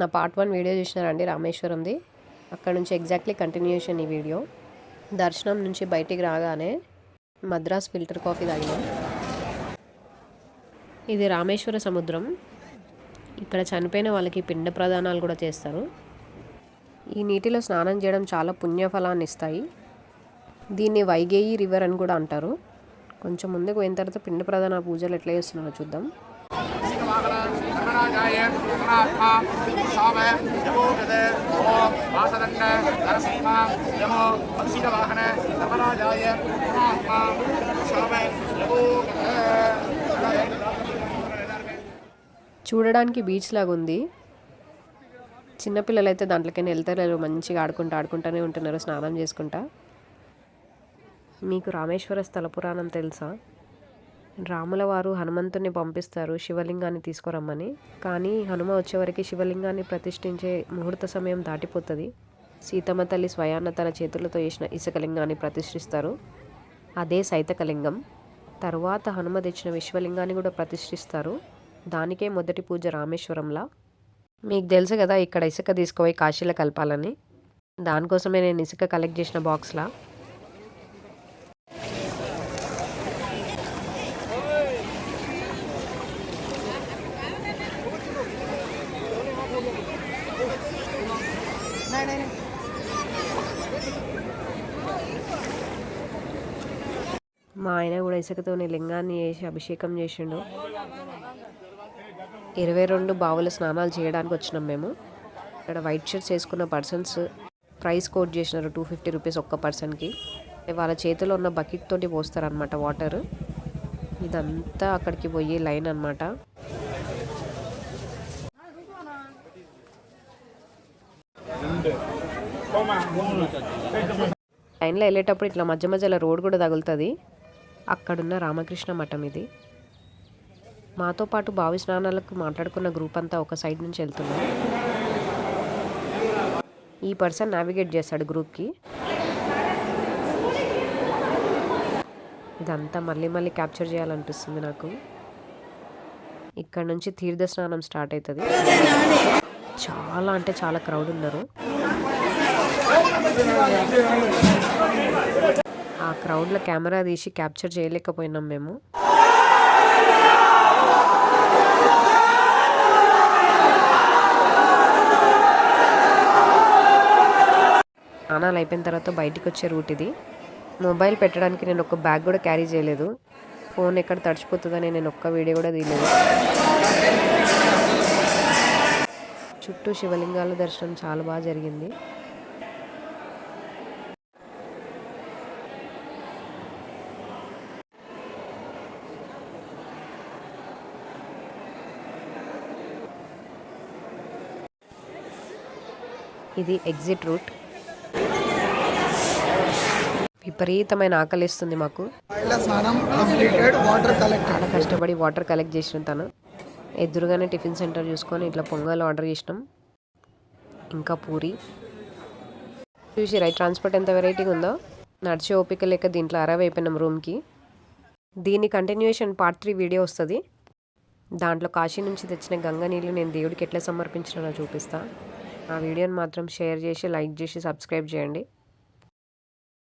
నా part 1 video చూసినారండి రామేశ్వరంది. అక్కడ నుంచి ఎగ్జాక్ట్లీ కంటిన్యూషన్ ఈ వీడియో. దర్శనం నుంచి బయటికి రాగానే మద్రాస్ ఫిల్టర్ కాఫీ తాగినాం. ఇది రామేశ్వర సముద్రం. ఇక్కడ చనిపోయిన వాళ్ళకి పిండ ప్రదానాలు కూడా చేస్తారు. ఈ నీటిలో స్నానం చేయడం చాలా పుణ్యఫలాన్ని ఇస్తాయి. దీన్ని వైగేయి రివర్ అని కూడా అంటారు. కొంచెం ముందుకు పోయిన తర్వాత పిండ ప్రదాన పూజలు ఎట్లా చేస్తున్నారో చూద్దాం. చూడడానికి బీచ్ లాగా ఉంది. చిన్నపిల్లలు అయితే దాంట్లోకైనా వెళ్తారు, మంచిగా ఆడుకుంటూనే ఉంటున్నారు స్నానం చేసుకుంటా. మీకు రామేశ్వర స్థల పురాణం తెలుసా? రాముల వారు హనుమంతుని పంపిస్తారు శివలింగాన్ని తీసుకురమ్మని. కానీ హనుమ వచ్చేవరకు శివలింగాన్ని ప్రతిష్ఠించే ముహూర్త సమయం దాటిపోతుంది. సీతమ్మ తల్లి స్వయాన తన చేతులతో చేసిన ఇసుకలింగాన్ని ప్రతిష్ఠిస్తారు. అదే సైతకలింగం. తరువాత హనుమ తెచ్చిన విశ్వలింగాన్ని కూడా ప్రతిష్ఠిస్తారు. దానికే మొదటి పూజ రామేశ్వరంలా. మీకు తెలుసు కదా ఇక్కడ ఇసుక తీసుకుపోయి కాశీలో కలపాలని. దానికోసమే నేను ఇసుక కలెక్ట్ చేసిన బాక్స్లా. మా ఆయన కూడా ఇసుకతోని లింగాన్ని వేసి అభిషేకం చేసిండు. 22 బావుల స్నానాలు చేయడానికి వచ్చినాం మేము. ఇక్కడ వైట్ షర్ట్స్ వేసుకున్న పర్సన్స్ ప్రైస్ కోట్ చేసినారు 250 రూపీస్ ఒక్క పర్సన్కి. వాళ్ళ చేతిలో ఉన్న బకెట్ తోటి పోస్తారనమాట వాటర్. ఇదంతా అక్కడికి పోయే లైన్ అనమాట. లైన్లో వెళ్ళేటప్పుడు ఇట్లా మధ్య మధ్యలో రోడ్ కూడా తగులుతుంది. అక్కడున్న రామకృష్ణ మఠం ఇది. మాతో పాటు బావి స్నానాలకు మాట్లాడుకున్న గ్రూప్ అంతా ఒక సైడ్ నుంచి వెళ్తున్నాం. ఈ పర్సన్ నావిగేట్ చేస్తాడు గ్రూప్కి. ఇదంతా మళ్ళీ క్యాప్చర్ చేయాలనిపిస్తుంది నాకు. ఇక్కడ నుంచి తీర్థ స్నానం స్టార్ట్ అవుతుంది. చాలా అంటే చాలా క్రౌడ్ ఉన్నారు. ఆ క్రౌడ్లో కెమెరా తీసి క్యాప్చర్ చేయలేకపోయినాం మేము. స్నానాలు అయిపోయిన తర్వాత బయటికి వచ్చే రూట్ ఇది. మొబైల్ పెట్టడానికి నేను ఒక బ్యాగ్ కూడా క్యారీ చేయలేదు. ఫోన్ ఎక్కడ తడిచిపోతుందని నేను ఒక్క వీడియో కూడా తీయలేదు. చుట్టూ శివలింగాల దర్శనం చాలా బాగా జరిగింది. ఇది ఎగ్జిట్ రూట్. విపరీతమైన ఆకలిస్తుంది మాకు. చాలా కష్టపడి వాటర్ కలెక్ట్ చేసిన తను. ఎదురుగానే టిఫిన్ సెంటర్ చూసుకొని ఇట్లా పొంగల్ ఆర్డర్ చేసినాం, ఇంకా పూరి. చూసి రైట్ ట్రాన్స్పోర్ట్ ఎంత వెరైటీగా ఉందో. నడిచే ఓపిక లేక దీంట్లో అయిపోయినాం రూమ్కి. దీని కంటిన్యూషన్ పార్ట్ 3 వీడియో వస్తుంది. దాంట్లో కాశీ నుంచి తెచ్చిన గంగా నీళ్ళు నేను దేవుడికి ఎట్లా సమర్పించినానో చూపిస్తా. ఆ వీడియోని మాత్రం షేర్ చేసి, లైక్ చేసి, సబ్స్క్రైబ్ చేయండి.